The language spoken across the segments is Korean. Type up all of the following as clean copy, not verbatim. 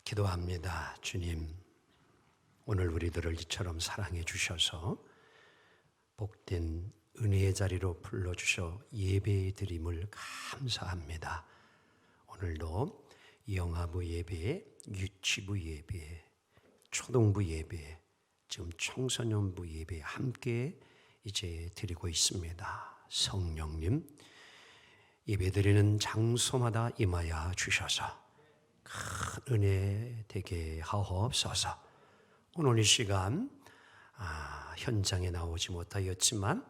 기도합니다. 주님, 오늘 우리들을 이처럼 사랑해 주셔서 복된 은혜의 자리로 불러주셔 예배 드림을 감사합니다. 오늘도 영아부 예배, 유치부 예배, 초등부 예배, 지금 청소년부 예배 함께 이제 드리고 있습니다. 성령님, 예배 드리는 장소마다 임하여 주셔서 큰 은혜 되게 하옵소서. 오늘 이 시간 현장에 나오지 못하였지만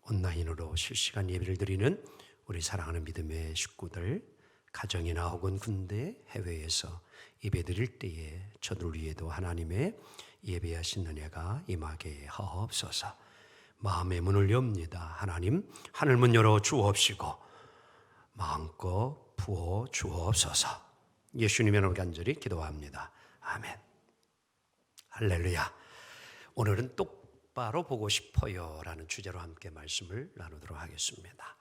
온라인으로 실시간 예배를 드리는 우리 사랑하는 믿음의 식구들, 가정이나 혹은 군대, 해외에서 예배 드릴 때에 저들 위에도 하나님의 예배하신 은혜가 임하게 하옵소서. 마음의 문을 엽니다. 하나님, 하늘문 열어 주옵시고 마음껏 부어 주옵소서. 예수님의 이름으로 간절히 기도합니다. 아멘. 할렐루야. 오늘은 똑바로 보고 싶어요 라는 주제로 함께 말씀을 나누도록 하겠습니다.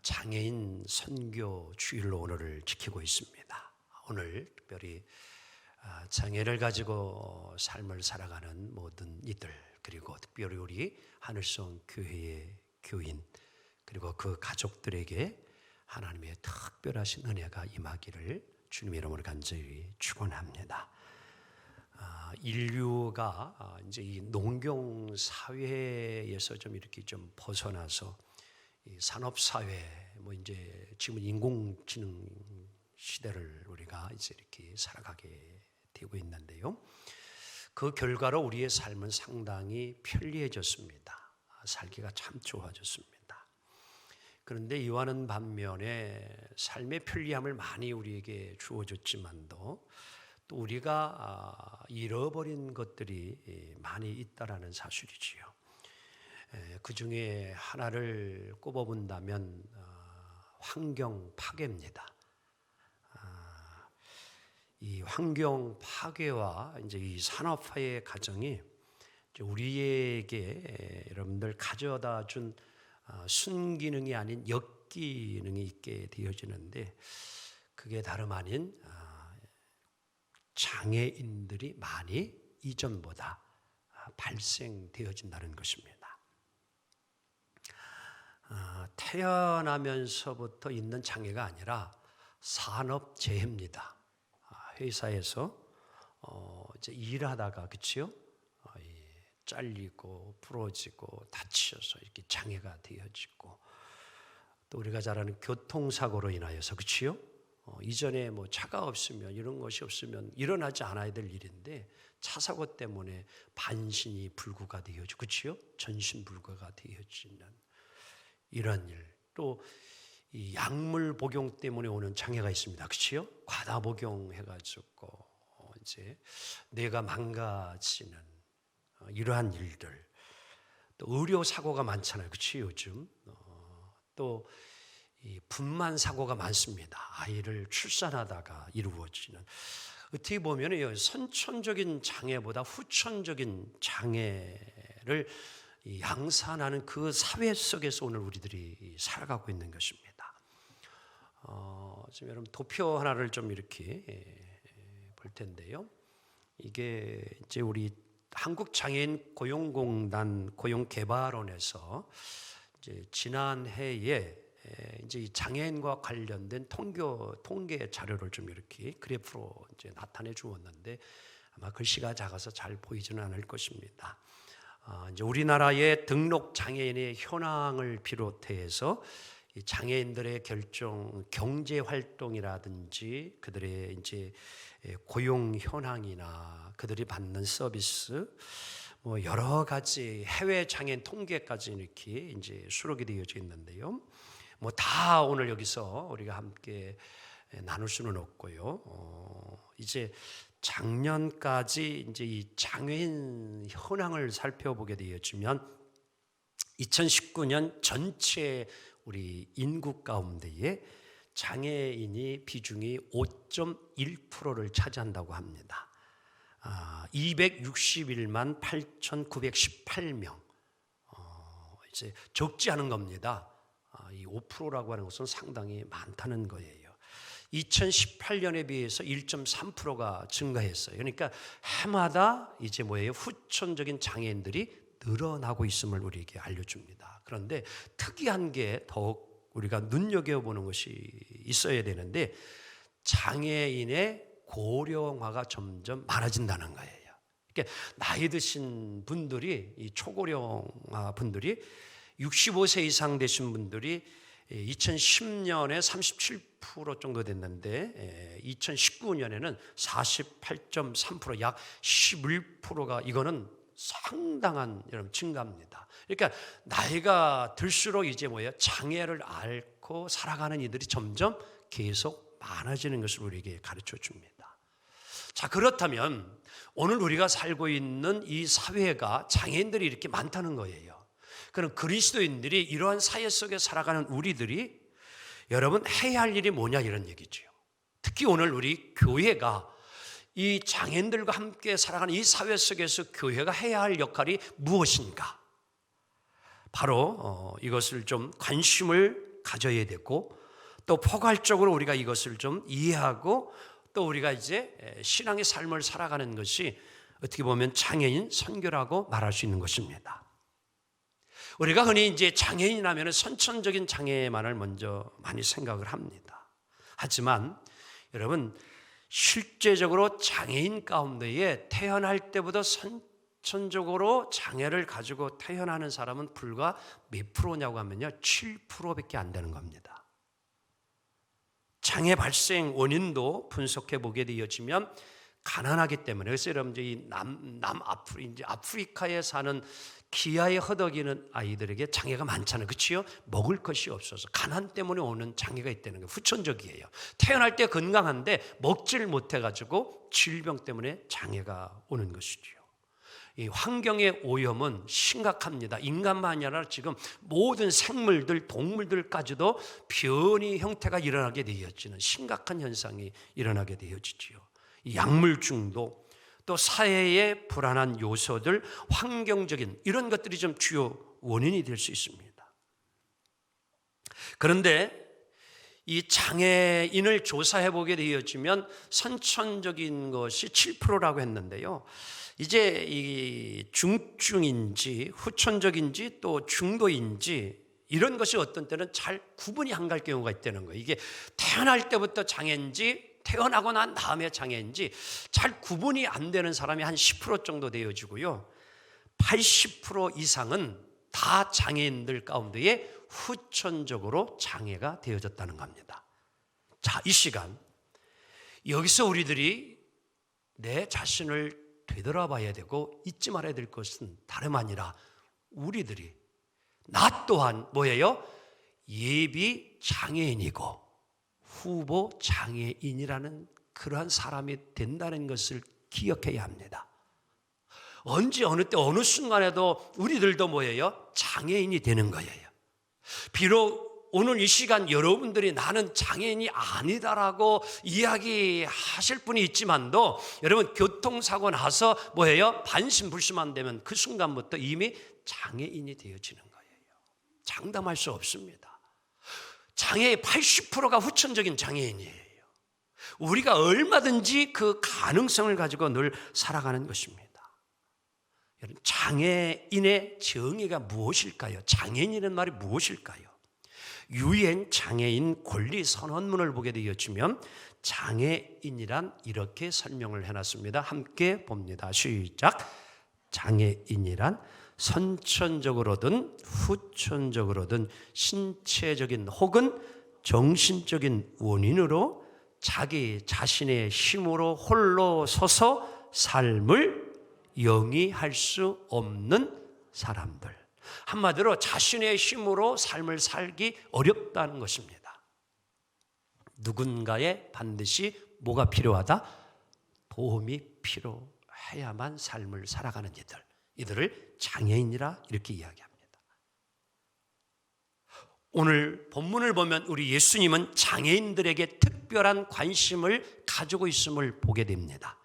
장애인 선교 주일로 오늘을 지키고 있습니다. 오늘 특별히 장애를 가지고 삶을 살아가는 모든 이들, 그리고 특별히 우리 하늘성 교회의 교인, 그리고 그 가족들에게 하나님의 특별하신 은혜가 임하기를 주님의 이름으로 간절히 축원합니다. 인류가 이제 이 농경 사회에서 좀 이렇게 좀 벗어나서 이 산업 사회, 뭐 이제 지금 인공지능 시대를 우리가 이제 이렇게 살아가게 되고 있는데요. 그 결과로 우리의 삶은 상당히 편리해졌습니다. 살기가 참 좋아졌습니다. 그런데 이와는 반면에 삶의 편리함을 많이 우리에게 주어줬지만도 또 우리가 잃어버린 것들이 많이 있다라는 사실이지요. 그 중에 하나를 꼽아본다면 환경 파괴입니다. 이 환경 파괴와 이제 이 산업화의 과정이 우리에게 여러분들 가져다 준 순기능이 아닌 역기능이 있게 되어지는데, 그게 다름 아닌 장애인들이 많이 이전보다 발생되어진다는 것입니다. 태어나면서부터 있는 장애가 아니라 산업재해입니다. 회사에서 이제 일하다가, 그치요? 잘리고 부러지고 다치셔서 이렇게 장애가 되어지고, 또 우리가 잘 아는 교통사고로 인하여서, 그치요? 이전에 뭐 차가 없으면, 이런 것이 없으면 일어나지 않아야 될 일인데 차 사고 때문에 반신이 불구가 되어지고, 그치요? 전신불구가 되어지는 이런 일. 또 이 약물 복용 때문에 오는 장애가 있습니다. 그치요? 과다 복용해가지고 이제 뇌가 망가지는 이러한 일들. 또 의료 사고가 많잖아요. 그치? 요즘 또 이 분만 사고가 많습니다. 아이를 출산하다가 이루어지는, 어떻게 보면 선천적인 장애보다 후천적인 장애를 양산하는 그 사회 속에서 오늘 우리들이 살아가고 있는 것입니다. 지금 여러분 도표 하나를 좀 이렇게 볼 텐데요. 이게 이제 우리 한국장애인 고용공단 고용개발원에서 이제 지난해에 이제 이 장애인과 관련된 통계 자료를 좀 이렇게 그래프로 이제 나타내 주었는데, 아마 글씨가 작아서 잘 보이지는 않을 것입니다. 이제 우리나라의 등록 장애인의 현황을 비롯해서 이 장애인들의 경제 활동이라든지 그들의 이제 고용 현황이나 그들이 받는 서비스, 뭐 여러 가지 해외 장애인 통계까지 이렇게 이제 수록이 되어져 있는데요. 뭐 다 오늘 여기서 우리가 함께 나눌 수는 없고요. 이제 작년까지 이제 이 장애인 현황을 살펴보게 되어지면 2019년 전체 우리 인구 가운데에 장애인이 비중이 5.1%를 차지한다고 합니다. 261만 8,918명. 이제 적지 않은 겁니다. 이 5%라고 하는 것은 상당히 많다는 거예요. 2018년에 비해서 1.3%가 증가했어요. 그러니까 해마다 이제 뭐예요? 후천적인 장애인들이 늘어나고 있음을 우리에게 알려줍니다. 그런데 특이한 게 더욱 우리가 눈여겨보는 것이 있어야 되는데, 장애인의 고령화가 점점 많아진다는 거예요. 그러니까 나이 드신 분들이, 이 초고령화 분들이 65세 이상 되신 분들이 2010년에 37% 정도 됐는데 2019년에는 48.3%, 약 11%가, 이거는 상당한 여러분 증가입니다. 그러니까 나이가 들수록 이제 뭐예요? 장애를 앓고 살아가는 이들이 점점 계속 많아지는 것을 우리에게 가르쳐 줍니다. 자, 그렇다면 오늘 우리가 살고 있는 이 사회가 장애인들이 이렇게 많다는 거예요. 그럼 그리스도인들이 이러한 사회 속에 살아가는 우리들이 여러분 해야 할 일이 뭐냐, 이런 얘기죠. 특히 오늘 우리 교회가 이 장애인들과 함께 살아가는 이 사회 속에서 교회가 해야 할 역할이 무엇인가? 바로 이것을 좀 관심을 가져야 되고, 또 포괄적으로 우리가 이것을 좀 이해하고, 또 우리가 이제 신앙의 삶을 살아가는 것이 어떻게 보면 장애인 선교라고 말할 수 있는 것입니다. 우리가 흔히 이제 장애인이라면 선천적인 장애만을 먼저 많이 생각을 합니다. 하지만 여러분, 실제적으로 장애인 가운데에 태어날 때부터 선천적으로 장애를 가지고 태어나는 사람은 불과 몇 프로냐고 하면요, 7%밖에 안 되는 겁니다. 장애 발생 원인도 분석해 보게 되어지면 가난하기 때문에, 그래서 여러분들 이 아프리카에 사는 기아에 허덕이는 아이들에게 장애가 많잖아요. 그렇지요? 먹을 것이 없어서 가난 때문에 오는 장애가 있다는 게 후천적이에요. 태어날 때 건강한데 먹질 못해가지고 질병 때문에 장애가 오는 것이죠. 이 환경의 오염은 심각합니다. 인간만이 아니라 지금 모든 생물들, 동물들까지도 변이 형태가 일어나게 되어지는 심각한 현상이 일어나게 되어지지요. 약물 중독, 또 사회의 불안한 요소들, 환경적인 이런 것들이 좀 주요 원인이 될 수 있습니다. 그런데 이 장애인을 조사해 보게 되어지면 선천적인 것이 7%라고 했는데요. 이제 이 중증인지 후천적인지 또 중도인지 이런 것이 어떤 때는 잘 구분이 안 갈 경우가 있다는 거예요. 이게 태어날 때부터 장애인지 태어나고 난 다음에 장애인지 잘 구분이 안 되는 사람이 한 10% 정도 되어지고요. 80% 이상은 다 장애인들 가운데에 후천적으로 장애가 되어졌다는 겁니다. 자, 이 시간 여기서 우리들이 내 자신을 되돌아봐야 되고 잊지 말아야 될 것은 다름 아니라 우리들이, 나 또한 뭐예요? 예비 장애인이고 후보 장애인이라는 그러한 사람이 된다는 것을 기억해야 합니다. 언제 어느 때 어느 순간에도 우리들도 뭐예요? 장애인이 되는 거예요. 비록 오늘 이 시간 여러분들이 나는 장애인이 아니다라고 이야기하실 분이 있지만도 여러분, 교통사고 나서 뭐예요? 반신불수만 되면 그 순간부터 이미 장애인이 되어지는 거예요. 장담할 수 없습니다. 장애의 80%가 후천적인 장애인이에요. 우리가 얼마든지 그 가능성을 가지고 늘 살아가는 것입니다. 여러분, 장애인의 정의가 무엇일까요? 장애인이라는 말이 무엇일까요? 유엔 장애인 권리 선언문을 보게 되어지면 장애인이란 이렇게 설명을 해놨습니다. 함께 봅니다. 시작. 장애인이란 선천적으로든 후천적으로든 신체적인 혹은 정신적인 원인으로 자기 자신의 힘으로 홀로 서서 삶을 영위할 수 없는 사람들. 한마디로 자신의 힘으로 삶을 살기 어렵다는 것입니다. 누군가의 반드시 뭐가 필요하다? 도움이 필요해야만 삶을 살아가는 이들을 장애인이라 이렇게 이야기합니다. 오늘 본문을 보면 우리 예수님은 장애인들에게 특별한 관심을 가지고 있음을 보게 됩니다.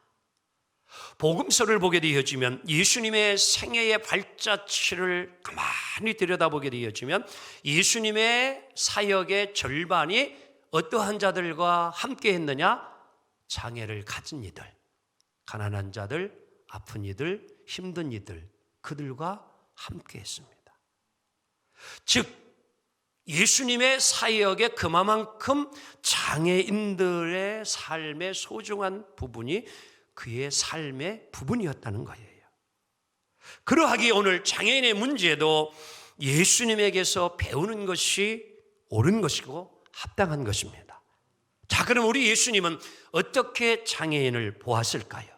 복음서를 보게 되어지면 예수님의 생애의 발자취를 가만히 들여다보게 되어지면 예수님의 사역의 절반이 어떠한 자들과 함께 했느냐? 장애를 가진 이들, 가난한 자들, 아픈 이들, 힘든 이들, 그들과 함께 했습니다. 즉 예수님의 사역에 그만큼 장애인들의 삶의 소중한 부분이 그의 삶의 부분이었다는 거예요. 그러하기에 오늘 장애인의 문제도 예수님에게서 배우는 것이 옳은 것이고 합당한 것입니다. 자, 그럼 우리 예수님은 어떻게 장애인을 보았을까요?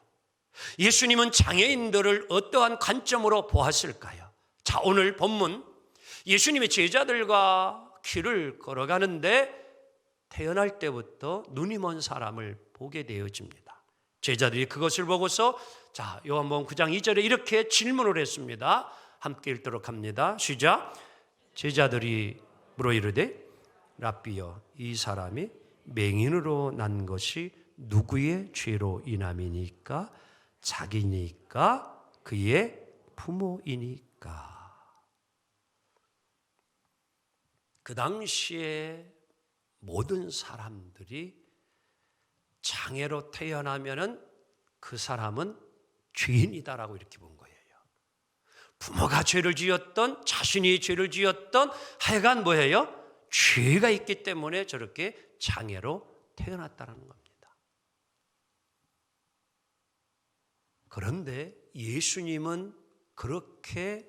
예수님은 장애인들을 어떠한 관점으로 보았을까요? 자, 오늘 본문 예수님의 제자들과 길을 걸어가는데 태어날 때부터 눈이 먼 사람을 보게 되어집니다. 제자들이 그것을 보고서 자, 요한복음 9장 2절에 이렇게 질문을 했습니다. 함께 읽도록 합니다. 시작. 제자들이 물어 이르되 랍비여, 이 사람이 맹인으로 난 것이 누구의 죄로 인함이니까? 자기니까? 그의 부모이니까? 그 당시에 모든 사람들이 장애로 태어나면은 그 사람은 죄인이다라고 이렇게 본 거예요. 부모가 죄를 지었던, 자신이 죄를 지었던, 하여간 뭐예요? 죄가 있기 때문에 저렇게 장애로 태어났다는 겁니다. 그런데 예수님은 그렇게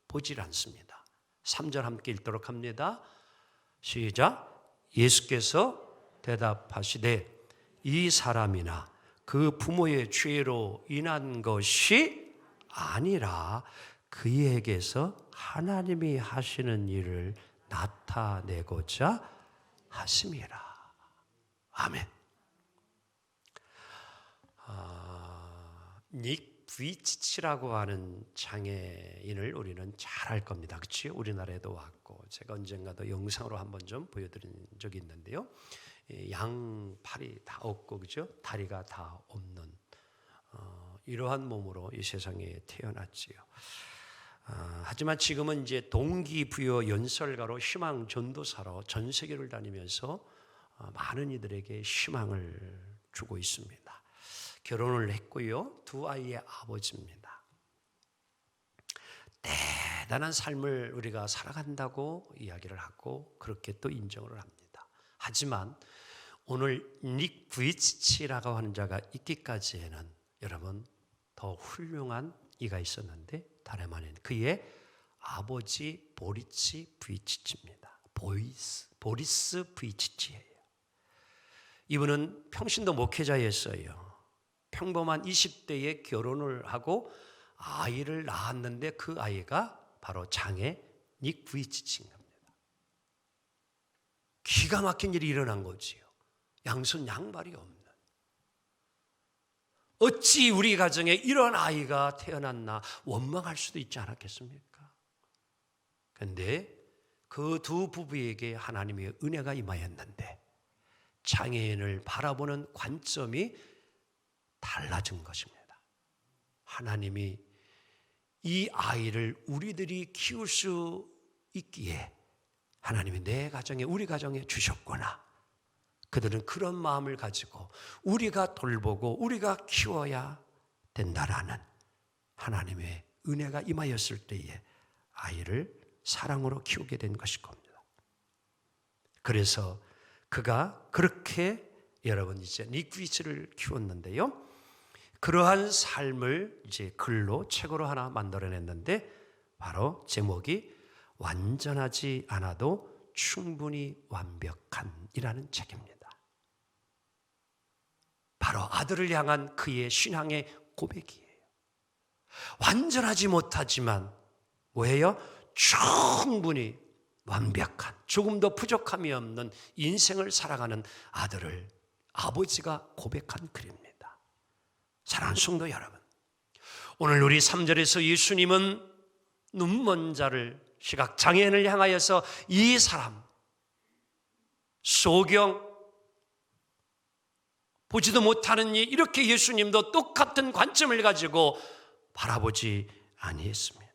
보질 않습니다. 3절 함께 읽도록 합니다. 시작. 예수께서 대답하시되 이 사람이나 그 부모의 죄로 인한 것이 아니라 그에게서 하나님이 하시는 일을 나타내고자 하심이라. 아멘. 닉 부이치치라고 하는 장애인을 우리는 잘 알 겁니다. 그렇죠? 우리나라에도 왔고 제가 언젠가도 영상으로 한번 좀 보여드린 적이 있는데요. 양팔이 다 없고 그죠? 다리가 다 없는 이러한 몸으로 이 세상에 태어났지요. 하지만 지금은 이제 동기부여 연설가로 희망 전도사로 전 세계를 다니면서 많은 이들에게 희망을 주고 있습니다. 결혼을 했고요. 2아이의 아버지입니다. 대단한 삶을 우리가 살아간다고 이야기를 하고 그렇게 또 인정을 합니다. 하지만 오늘 닉 부이치치라고 하는 자가 있기까지에는 여러분 더 훌륭한 이가 있었는데 다름 아닌 그의 아버지 보리치 부이치치입니다. 보리스 부이치치예요. 이분은 평신도 목회자였어요. 평범한 20대에 결혼을 하고 아이를 낳았는데 그 아이가 바로 장애 닉 부이치치인 겁니다. 기가 막힌 일이 일어난 거지요. 양손 양발이 없는. 어찌 우리 가정에 이런 아이가 태어났나 원망할 수도 있지 않았겠습니까? 그런데 그 두 부부에게 하나님의 은혜가 임하였는데 장애인을 바라보는 관점이 달라진 것입니다. 하나님이 이 아이를 우리들이 키울 수 있기에 하나님이 내 가정에 우리 가정에 주셨구나. 그들은 그런 마음을 가지고 우리가 돌보고 우리가 키워야 된다라는 하나님의 은혜가 임하였을 때에 아이를 사랑으로 키우게 된 것일 겁니다. 그래서 그가 그렇게 여러분 이제 닉부이치를 키웠는데요. 그러한 삶을 이제 글로 책으로 하나 만들어냈는데 바로 제목이 완전하지 않아도 충분히 완벽한이라는 책입니다. 바로 아들을 향한 그의 신앙의 고백이에요. 완전하지 못하지만 뭐예요? 충분히 완벽한, 조금 더 부족함이 없는 인생을 살아가는 아들을 아버지가 고백한 글입니다. 사랑하는 성도 여러분, 오늘 우리 3절에서 예수님은 눈먼 자를, 시각장애인을 향하여서 이 사람, 소경, 보지도 못하는 이, 이렇게 예수님도 똑같은 관점을 가지고 바라보지 아니했습니다.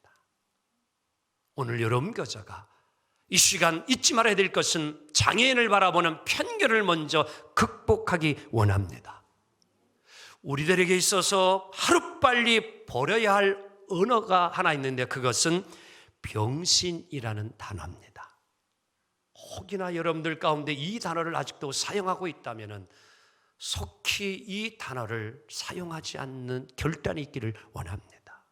오늘 여러분 교자가 이 시간 잊지 말아야 될 것은 장애인을 바라보는 편견을 먼저 극복하기 원합니다. 우리들에게 있어서 하루빨리 버려야 할 언어가 하나 있는데 그것은 병신이라는 단어입니다. 혹이나 여러분들 가운데 이 단어를 아직도 사용하고 있다면 속히 이 단어를 사용하지 않는 결단이 있기를 원합니다.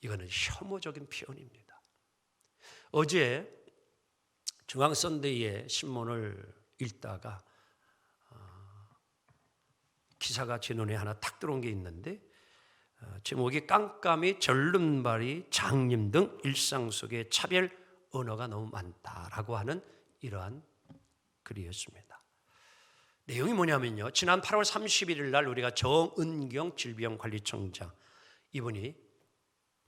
이거는 혐오적인 표현입니다. 어제 중앙선대위의 신문을 읽다가 기사가 제 눈에 하나 탁 들어온 게 있는데 제목이 깜깜이, 절름발이, 장님 등 일상 속의 차별 언어가 너무 많다라고 하는 이러한 글이었습니다. 내용이 뭐냐면요, 지난 8월 31일 날 우리가 정은경 질병관리청장 이분이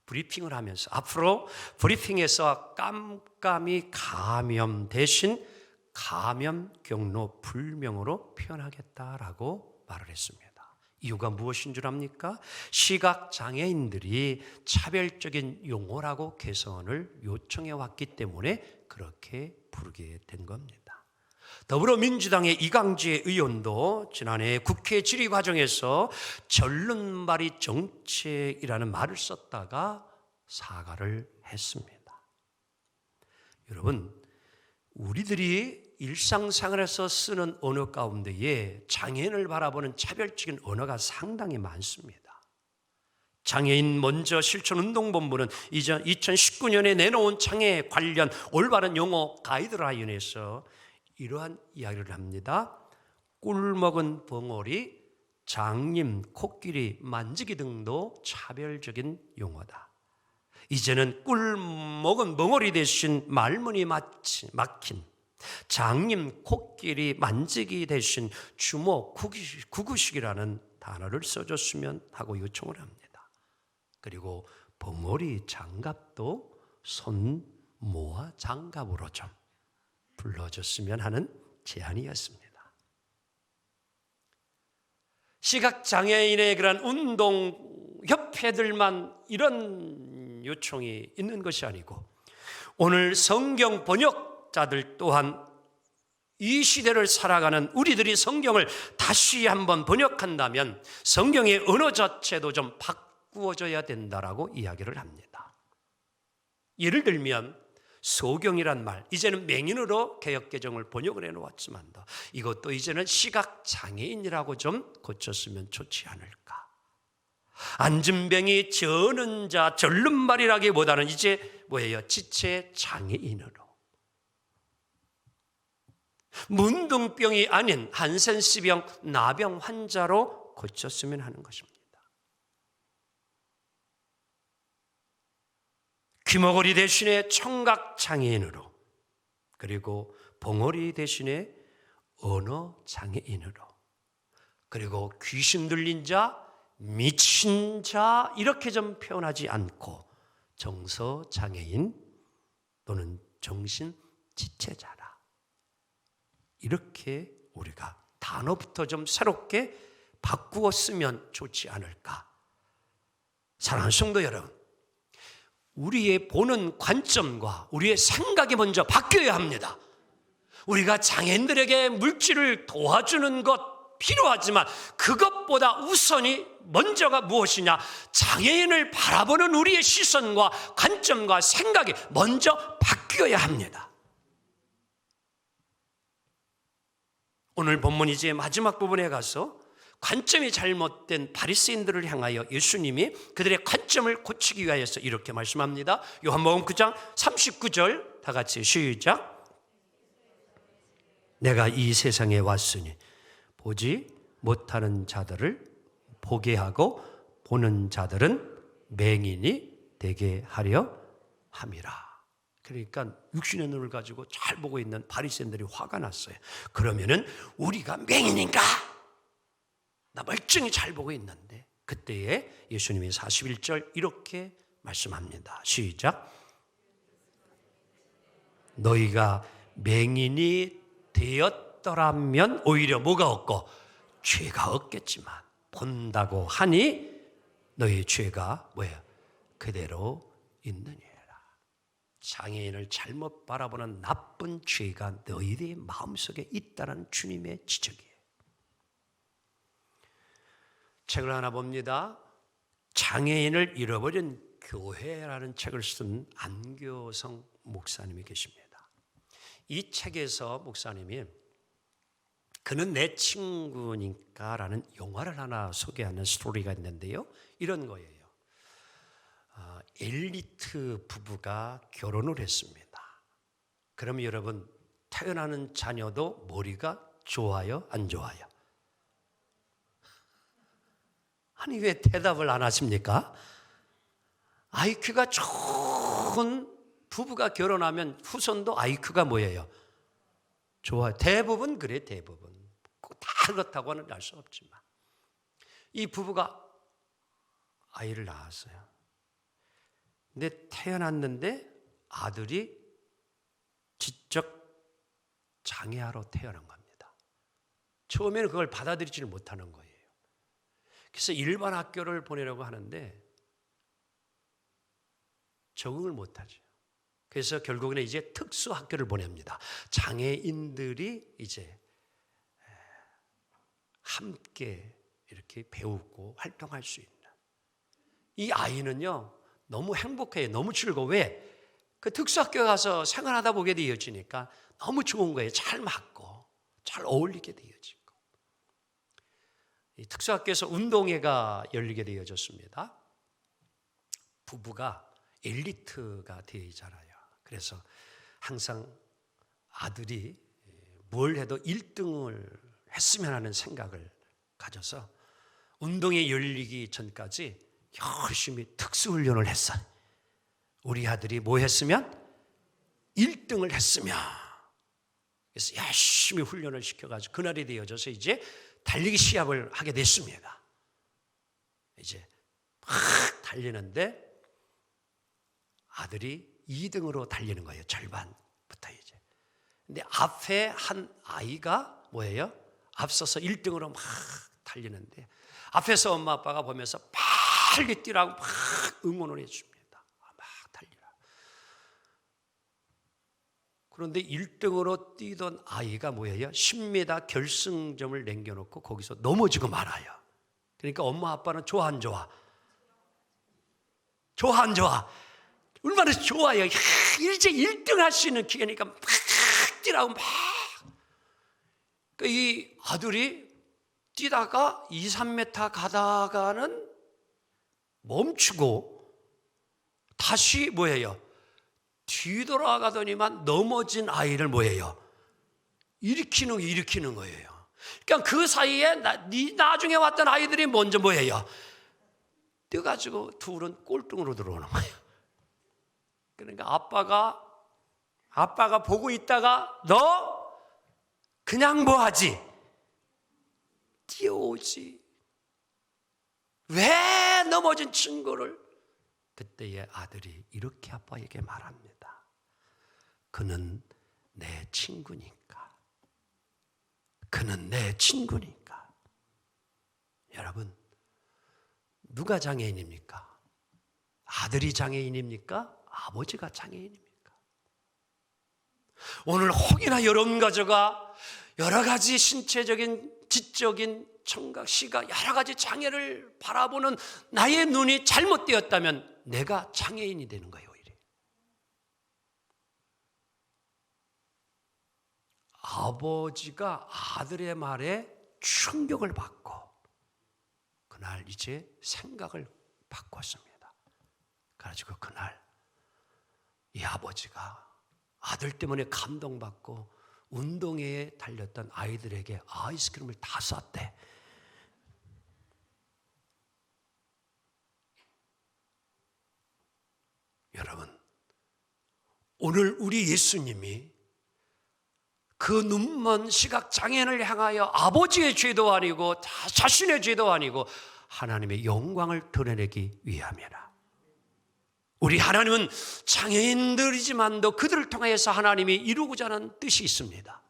브리핑을 하면서 앞으로 브리핑에서 깜깜이 감염 대신 감염 경로 불명으로 표현하겠다라고 말을 했습니다. 이유가 무엇인 줄 압니까? 시각장애인들이 차별적인 용어라고 개선을 요청해 왔기 때문에 그렇게 부르게 된 겁니다. 더불어민주당의 이강재 의원도 지난해 국회 질의 과정에서 절름발이 정책이라는 말을 썼다가 사과를 했습니다. 여러분, 우리들이 일상생활에서 쓰는 언어 가운데에 장애인을 바라보는 차별적인 언어가 상당히 많습니다. 장애인 먼저 실천운동본부는 2019년에 내놓은 장애 관련 올바른 용어 가이드라인에서 이러한 이야기를 합니다. 꿀먹은 벙어리, 장님, 코끼리, 만지기 등도 차별적인 용어다. 이제는 꿀먹은 벙어리 대신 말문이 막힌 장님, 코끼리, 만지기 대신 주먹, 구구식이라는 단어를 써줬으면 하고 요청을 합니다. 그리고 벙어리 장갑도 손, 모아 장갑으로 좀 불러줬으면 하는 제안이었습니다. 시각장애인의 그런 운동협회들만 이런 요청이 있는 것이 아니고 오늘 성경 번역자들 또한 이 시대를 살아가는 우리들이 성경을 다시 한번 번역한다면 성경의 언어 자체도 좀 바꾸어져야 된다라고 이야기를 합니다. 예를 들면 소경이란 말, 이제는 맹인으로 개역개정을 번역을 해놓았지만도 이것도 이제는 시각장애인이라고 좀 고쳤으면 좋지 않을까. 앉은뱅이, 저는 자, 절름발이라기보다는 이제 뭐예요? 지체장애인으로, 문둥병이 아닌 한센스병, 나병 환자로 고쳤으면 하는 것입니다. 귀머거리 대신에 청각장애인으로, 그리고 봉어리 대신에 언어장애인으로, 그리고 귀신 들린 자, 미친 자 이렇게 좀 표현하지 않고 정서장애인 또는 정신지체자라, 이렇게 우리가 단어부터 좀 새롭게 바꾸어 쓰면 좋지 않을까. 사랑하는 성도 여러분, 우리의 보는 관점과 우리의 생각이 먼저 바뀌어야 합니다. 우리가 장애인들에게 물질을 도와주는 것 필요하지만 그것보다 우선이 먼저가 무엇이냐? 장애인을 바라보는 우리의 시선과 관점과 생각이 먼저 바뀌어야 합니다. 오늘 본문 이제 마지막 부분에 가서 관점이 잘못된 바리새인들을 향하여 예수님이 그들의 관점을 고치기 위하여서 이렇게 말씀합니다. 요한복음 9장 39절 다 같이 시작. 내가 이 세상에 왔으니 보지 못하는 자들을 보게 하고 보는 자들은 맹인이 되게 하려 함이라. 그러니까 육신의 눈을 가지고 잘 보고 있는 바리새인들이 화가 났어요. 그러면은 우리가 맹인인가? 나 멀쩡히 잘 보고 있는데. 그때에 예수님이 41절 이렇게 말씀합니다. 시작. 너희가 맹인이 되었더라면 오히려 뭐가 없고 죄가 없겠지만 본다고 하니 너희 죄가 뭐야? 그대로 있느니라. 장애인을 잘못 바라보는 나쁜 죄가 너희들의 마음속에 있다는 주님의 지적이에요. 책을 하나 봅니다. 장애인을 잃어버린 교회라는 책을 쓴 안교성 목사님이 계십니다. 이 책에서 목사님이 그는 내 친구니까 라는 영화를 하나 소개하는 스토리가 있는데요. 이런 거예요. 엘리트 부부가 결혼을 했습니다. 그럼 여러분, 태어나는 자녀도 머리가 좋아요? 안 좋아요? 아니, 왜 대답을 안 하십니까? IQ가 좋은 부부가 결혼하면 후손도 IQ가 뭐예요? 좋아요. 대부분 그래, 대부분. 다 그렇다고는 알 수 없지만. 이 부부가 아이를 낳았어요. 근데 태어났는데 아들이 지적 장애아로 태어난 겁니다. 처음에는 그걸 받아들이지를 못하는 거예요. 그래서 일반 학교를 보내려고 하는데 적응을 못하죠. 그래서 결국에는 이제 특수 학교를 보냅니다. 장애인들이 이제 함께 이렇게 배우고 활동할 수 있는. 이 아이는요, 너무 행복해요. 너무 즐거워. 왜? 그 특수학교 가서 생활하다 보게 되어지니까 너무 좋은 거예요. 잘 맞고, 잘 어울리게 되어지고. 이 특수학교에서 운동회가 열리게 되어졌습니다. 부부가 엘리트가 되어있잖아요. 그래서 항상 아들이 뭘 해도 1등을 했으면 하는 생각을 가져서 운동회 열리기 전까지 열심히 특수훈련을 했어요. 우리 아들이 뭐 했으면? 1등을 했으면. 그래서 열심히 훈련을 시켜가지고 그날이 되어져서 이제 달리기 시합을 하게 됐습니다. 이제 막 달리는데 아들이 2등으로 달리는 거예요. 절반부터 이제. 근데 앞에 한 아이가 뭐예요? 앞서서 1등으로 막 달리는데 앞에서 엄마 아빠가 보면서 빨리 뛰라고 막 응원을 해줍니다. 막 달리라. 그런데 1등으로 뛰던 아이가 뭐예요? 10m 결승점을 남겨놓고 거기서 넘어지고 말아요. 그러니까 엄마 아빠는 좋아 안 좋아? 좋아 안 좋아? 얼마나 좋아요. 이제 1등 할 수 있는 기회니까 막 뛰라고 막. 이 아들이 뛰다가 2, 3m 가다가는 멈추고 다시 뭐예요? 뒤돌아가더니만 넘어진 아이를 뭐예요? 일으키는 거예요. 그러니까 그 사이에 나중에 왔던 아이들이 먼저 뭐예요? 뛰어가지고 둘은 꼴등으로 들어오는 거예요. 그러니까 아빠가 보고 있다가 너 그냥 뭐 하지? 뛰어오지. 왜 넘어진 친구를? 그때의 아들이 이렇게 아빠에게 말합니다. 그는 내 친구니까. 그는 내 친구니까. 여러분, 누가 장애인입니까? 아들이 장애인입니까? 아버지가 장애인입니까? 오늘 혹이나 여러분 가져가 여러 가지 신체적인, 지적인, 청각, 시각 여러 가지 장애를 바라보는 나의 눈이 잘못되었다면 내가 장애인이 되는 거예요. 오히려. 아버지가 아들의 말에 충격을 받고 그날 이제 생각을 바꿨습니다. 그래가지고 그날 이 아버지가 아들 때문에 감동받고 운동회에 달렸던 아이들에게 아이스크림을 다 쐈대. 여러분, 오늘 우리 예수님이 그 눈먼 시각장애인을 향하여 아버지의 죄도 아니고 자신의 죄도 아니고 하나님의 영광을 드러내기 위함이라. 우리 하나님은 장애인들이지만도 그들을 통해서 하나님이 이루고자 하는 뜻이 있습니다.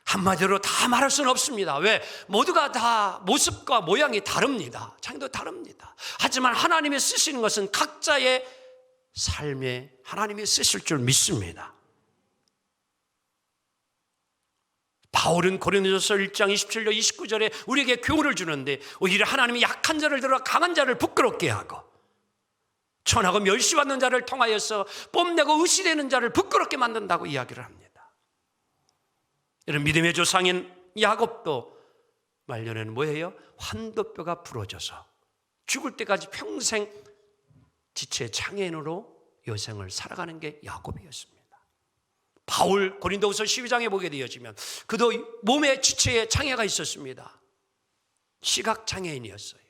한마디로 다 말할 수는 없습니다. 왜? 모두가 다 모습과 모양이 다릅니다. 창도 다릅니다. 하지만 하나님이 쓰시는 것은 각자의 삶에 하나님이 쓰실 줄 믿습니다. 바울은 고린도전서 1장 27절 29절에 우리에게 교훈을 주는데 오히려 하나님이 약한 자를 들어 강한 자를 부끄럽게 하고 천하고 멸시받는 자를 통하여서 뽐내고 의시되는 자를 부끄럽게 만든다고 이야기를 합니다. 이런 믿음의 조상인 야곱도 말년에는 뭐예요? 환도뼈가 부러져서 죽을 때까지 평생 지체 장애인으로 여생을 살아가는 게 야곱이었습니다. 바울 고린도후서 12장에 보게 되어지면 그도 몸에 지체에 장애가 있었습니다. 시각 장애인이었어요.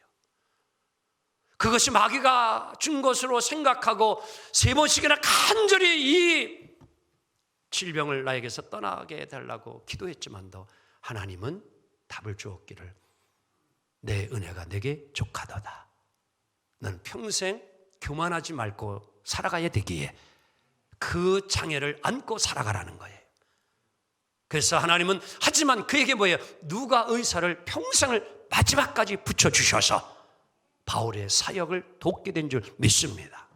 그것이 마귀가 준 것으로 생각하고 3번씩이나 간절히 이 질병을 나에게서 떠나게 해달라고 기도했지만도 하나님은 답을 주었기를 내 은혜가 내게 족하도다. 너는 평생 교만하지 말고 살아가야 되기에 그 장애를 안고 살아가라는 거예요. 그래서 하나님은 하지만 그에게 뭐예요? 누가 의사를 평생을 마지막까지 붙여주셔서 바울의 사역을 돕게 된 줄 믿습니다.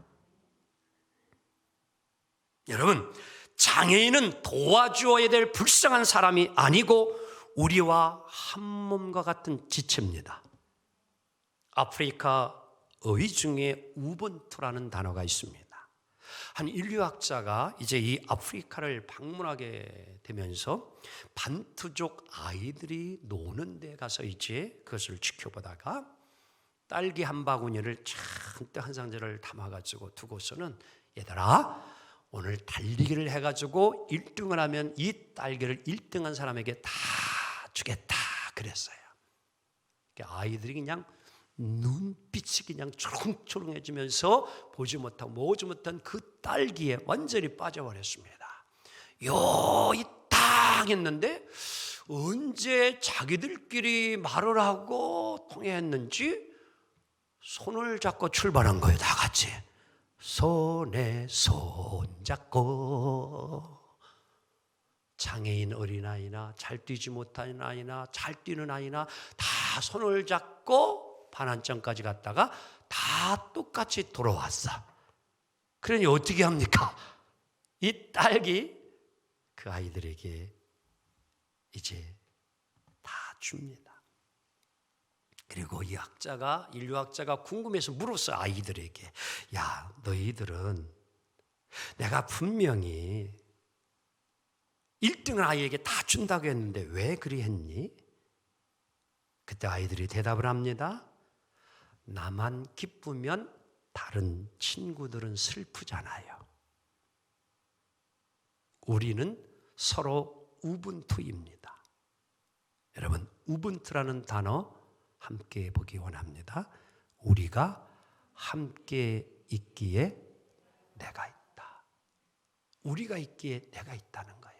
여러분, 장애인은 도와주어야 될 불쌍한 사람이 아니고 우리와 한 몸과 같은 지체입니다. 아프리카 어휘 중에 우분투라는 단어가 있습니다. 한 인류학자가 이제 이 아프리카를 방문하게 되면서 반투족 아이들이 노는 데 가서 이제 그것을 지켜보다가 딸기 한 바구니를 잔뜩 한 상자를 담아가지고 두고서는 얘들아 오늘 달리기를 해가지고 1등을 하면 이 딸기를 1등한 사람에게 다 주겠다 그랬어요. 아이들이 그냥 눈빛이 그냥 초롱초롱해지면서 보지 못하고 모지 못한 그 딸기에 완전히 빠져버렸습니다. 이 딱 했는데 언제 자기들끼리 말을 하고 통했는지 손을 잡고 출발한 거예요. 다 같이 손에 손 잡고 장애인 어린아이나 잘 뛰지 못하는 아이나 잘 뛰는 아이나 다 손을 잡고 반환점까지 갔다가 다 똑같이 돌아왔어. 그러니 어떻게 합니까? 이 딸기 그 아이들에게 이제 다 줍니다. 그리고 이 인류학자가 궁금해서 물었어요. 아이들에게. 야, 너희들은 내가 분명히 1등을 아이에게 다 준다고 했는데 왜 그리 했니? 그때 아이들이 대답을 합니다. 나만 기쁘면 다른 친구들은 슬프잖아요. 우리는 서로 우분투입니다. 여러분, 우분투라는 단어 함께 보기 원합니다. 우리가 함께 있기에 내가 있다. 우리가 있기에 내가 있다는 거예요.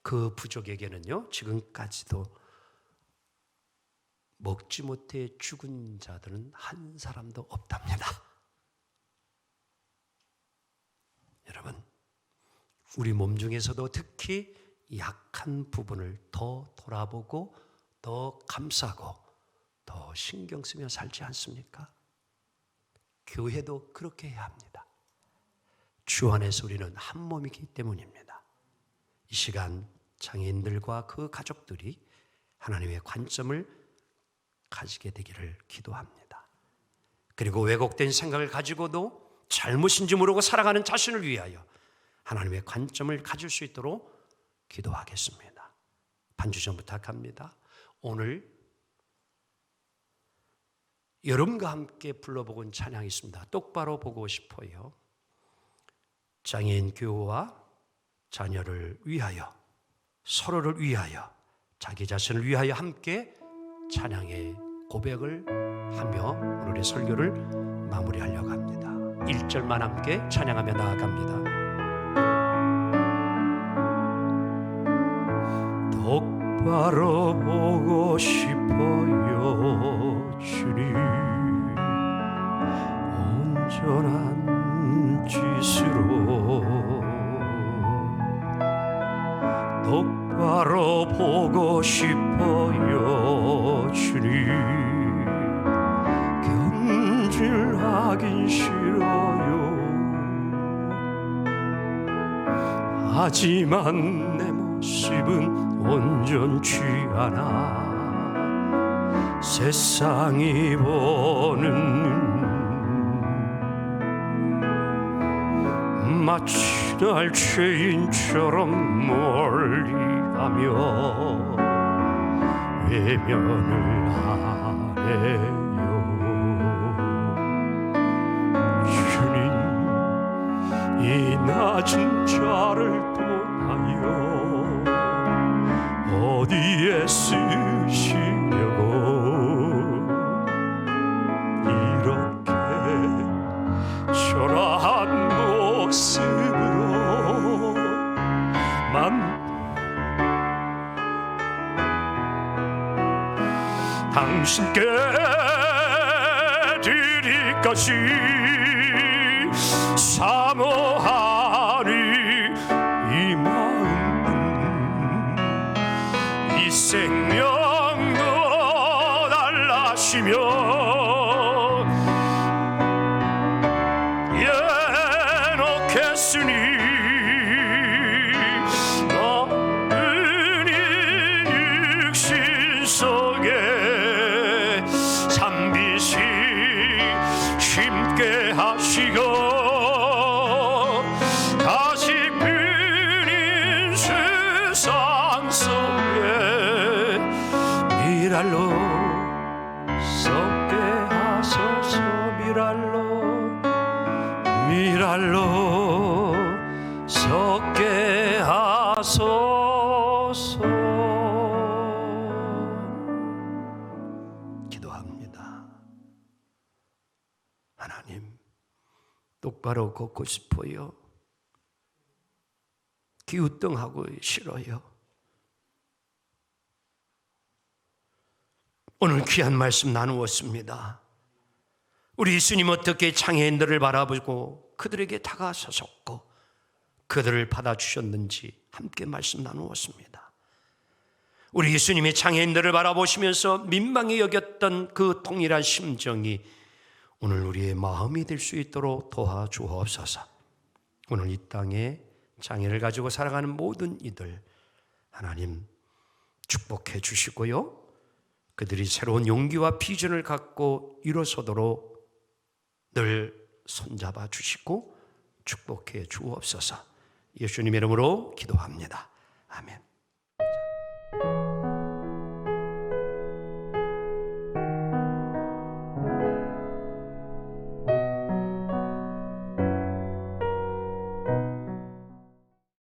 그 부족에게는요, 지금까지도 먹지 못해 죽은 자들은 한 사람도 없답니다. 여러분, 우리 몸 중에서도 특히 약한 부분을 더 돌아보고 더 감싸고 더 신경 쓰며 살지 않습니까? 교회도 그렇게 해야 합니다. 주 안에서 우리는 한 몸이기 때문입니다. 이 시간 장애인들과 그 가족들이 하나님의 관점을 가지게 되기를 기도합니다. 그리고 왜곡된 생각을 가지고도 잘못인지 모르고 살아가는 자신을 위하여 하나님의 관점을 가질 수 있도록 기도하겠습니다. 반주전 부탁합니다. 오늘 여러분과 함께 불러보곤 찬양이 있습니다. 똑바로 보고 싶어요. 장애인 교우와 자녀를 위하여, 서로를 위하여, 자기 자신을 위하여 함께 찬양의 고백을 하며 오늘의 설교를 마무리하려고 합니다. 1절만 함께 찬양하며 나아갑니다. 똑바로 보고 싶어요 주님, 온전한 짓으로 똑바로 보고 싶어요 주님. 견질하긴 싫어요. 하지만 내 모습은 온전치 않아. 세상이 보는 눈 마치 날 죄인처럼 멀리하며 외면을 하네요. 주님, 이 낮은 자를 떠나요 어디에 쓰시려고 이렇게 초라한 모습으로만 당신께 드릴 것이 사모하니 이 마음 이 생명도 달라시며 예놓겠으니 너는 이 육신 속에 잠비시 힘께 하시고 다시 그린 세상 속에 미랄로 썩게 하소서. 미랄로 썩게 하소서. 기도합니다. 하나님, 똑바로 걷고 싶어요. 기우뚱하고 싫어요. 오늘 귀한 말씀 나누었습니다. 우리 예수님 어떻게 장애인들을 바라보고 그들에게 다가서셨고 그들을 받아주셨는지 함께 말씀 나누었습니다. 우리 예수님이 장애인들을 바라보시면서 민망히 여겼던 그 동일한 심정이 오늘 우리의 마음이 될 수 있도록 도와주옵소서. 오늘 이 땅에 장애를 가지고 살아가는 모든 이들 하나님 축복해 주시고요, 그들이 새로운 용기와 비전을 갖고 일어서도록 늘 손잡아 주시고 축복해 주옵소서. 예수님의 이름으로 기도합니다. 아멘.